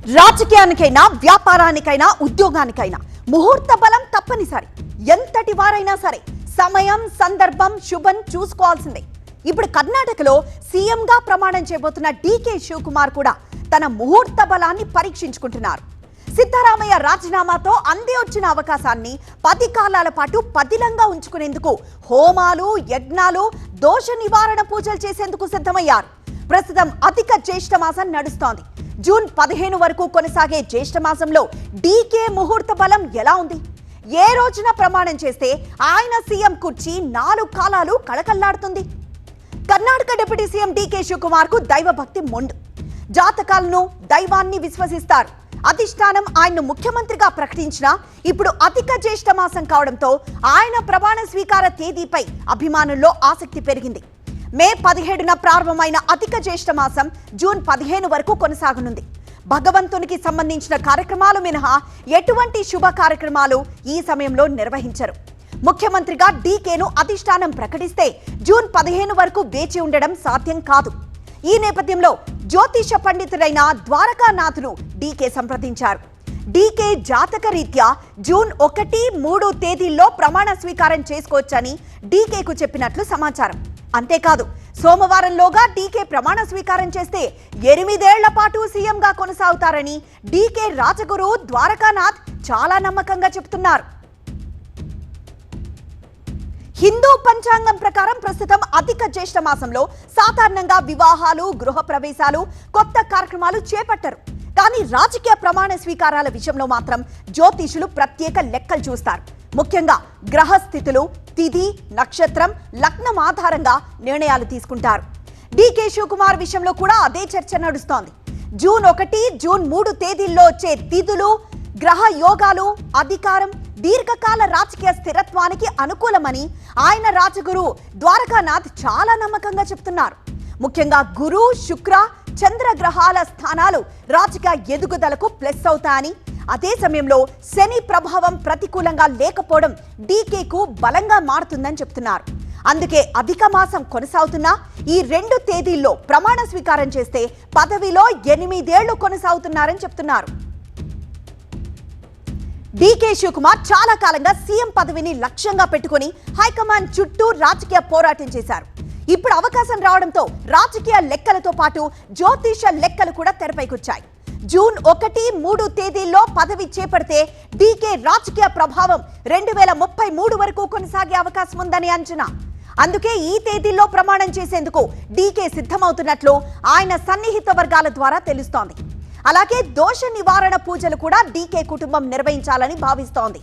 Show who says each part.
Speaker 1: రాజకీయానికైనా వ్యాపారానికైనా ఉద్యోగానికైనా ముహూర్త బలం తప్పనిసరి. ఎంతటి వారైనా సరే సమయం సందర్భం శుభం చూసుకోవాల్సిందే. ఇప్పుడు కర్ణాటకలో సీఎంగా ప్రమాణం చేయబోతున్న డీకే శివకుమార్ కూడా తన ముహూర్త బలాన్ని పరీక్షించుకుంటున్నారు. సిద్ధరామయ్య రాజీనామాతో అందే వచ్చిన అవకాశాన్ని 10 కాలాల పాటు పదిలంగా ఉంచుకునేందుకు హోమాలు యజ్ఞాలు దోష నివారణ పూజలు చేసేందుకు సిద్ధమయ్యారు. ప్రస్తుతం అధిక జ్యేష్ఠ మాసం నడుస్తోంది. జూన్ 15 వరకు కొనసాగే జ్యేష్ఠ మాసంలో డీకే ముహూర్త బలం ఎలా ఉంది? ఏ రోజున ప్రమాణం చేస్తే ఆయన సీఎం కుర్చీ 4 కాలాలు కళకళ్లాడుతుంది? Karnataka deputy CM DK Shivakumar కు దైవభక్తి మొండు. జాతకాలను దైవాన్ని విశ్వసిస్తారు. అధిష్టానం ఆయన్ను ముఖ్యమంత్రిగా ప్రకటించినా ఇప్పుడు అధిక జ్యేష్ఠ మాసం కావడంతో ఆయన ప్రమాణ స్వీకార తేదీపై అభిమానుల్లో ఆసక్తి పెరిగింది. మే 17న ప్రారంభమైన అధిక జ్యేష్ఠ మాసం జూన్ 15 వరకు కొనసాగనుంది. భగవంతునికి సంబంధించిన కార్యక్రమాలు మినహా ఎటువంటి శుభ కార్యక్రమాలు ఈ సమయంలో నిర్వహించరు. ముఖ్యమంత్రిగా డీకేను అధిష్టానం ప్రకటిస్తే జూన్ 15 వరకు వేచి ఉండడం సాధ్యం కాదు. ఈ నేపథ్యంలో జ్యోతిష పండితుడైన ద్వారకానాథును డీకే సంప్రదించారు. డీకే జాతక రీత్యా జూన్ 1, 3 తేదీల్లో ప్రమాణ స్వీకారం చేసుకోవచ్చని డీకేకు చెప్పినట్లు సమాచారం. అంతేకాదు, సోమవారంలోగా డీకే ప్రమాణ స్వీకారం చేస్తే 8 ఏళ్ల పాటు సీఎంగా కొనసాగుతారని డీకే రాజగురు ద్వారకానాథ్ చాలా నమ్మకంగా చెబుతున్నారు. హిందూ పంచాంగం ప్రకారం ప్రస్తుతం అధిక జ్యేష్ఠ మాసంలో సాధారణంగా వివాహాలు, గృహ ప్రవేశాలు, కొత్త కార్యక్రమాలు చేపట్టరు. కానీ రాజకీయ ప్రమాణ స్వీకారాల విషయంలో మాత్రం జ్యోతిషులు ప్రత్యేక లెక్కలు చూస్తారు. ముఖ్యంగా గ్రహస్థితులు, తిథి, నక్షత్రం, లగ్నం ఆధారంగా నిర్ణయాలు తీసుకుంటారు. డీకే శివకుమార్ విషయంలో కూడా అదే చర్చ నడుస్తోంది. జూన్ 1, జూన్ 3 తేదీల్లో వచ్చే తిథులు, గ్రహ యోగాలు అధికారం, దీర్ఘకాల రాజకీయ స్థిరత్వానికి అనుకూలమని ఆయన రాజగురు ద్వారకానాథ్ చాలా నమ్మకంగా చెప్తున్నారు. ముఖ్యంగా గురు, శుక్ర, చంద్ర గ్రహాల స్థానాలు రాజకీయ ఎదుగుదలకు ప్లస్ అవుతాయని, అదే సమయంలో శని ప్రభావం ప్రతికూలంగా లేకపోవడం డీకేకు బలంగా మారుతుందని చెప్తున్నారు. అందుకే అధిక మాసం కొనసాగుతున్నా ఈ 2 తేదీల్లో ప్రమాణ స్వీకారం చేస్తే పదవిలో 8 ఏళ్లు కొనసాగుతున్నారని చెప్తున్నారు. డీకే శివకుమార్ చాలా కాలంగా సీఎం పదవిని లక్ష్యంగా పెట్టుకుని హైకమాండ్ చుట్టూ రాజకీయ పోరాటం చేశారు. ఇప్పుడు అవకాశం రావడంతో రాజకీయ లెక్కలతో పాటు జ్యోతిష లెక్కలు కూడా తెరపైకొచ్చాయి. జూన్ 1, 3 తేదీల్లో పదవి చేపడితే డీకే రాజకీయ ప్రభావం 2033 వరకు కొనసాగే అవకాశం ఉందని అంచనా. అందుకే ఈ తేదీల్లో ప్రమాణం చేసేందుకు డీకే సిద్ధమవుతున్నట్లు ఆయన సన్నిహిత వర్గాల ద్వారా తెలుస్తోంది. అలాగే దోష నివారణ పూజలు కూడా డీకే కుటుంబం నిర్వహించాలని భావిస్తోంది.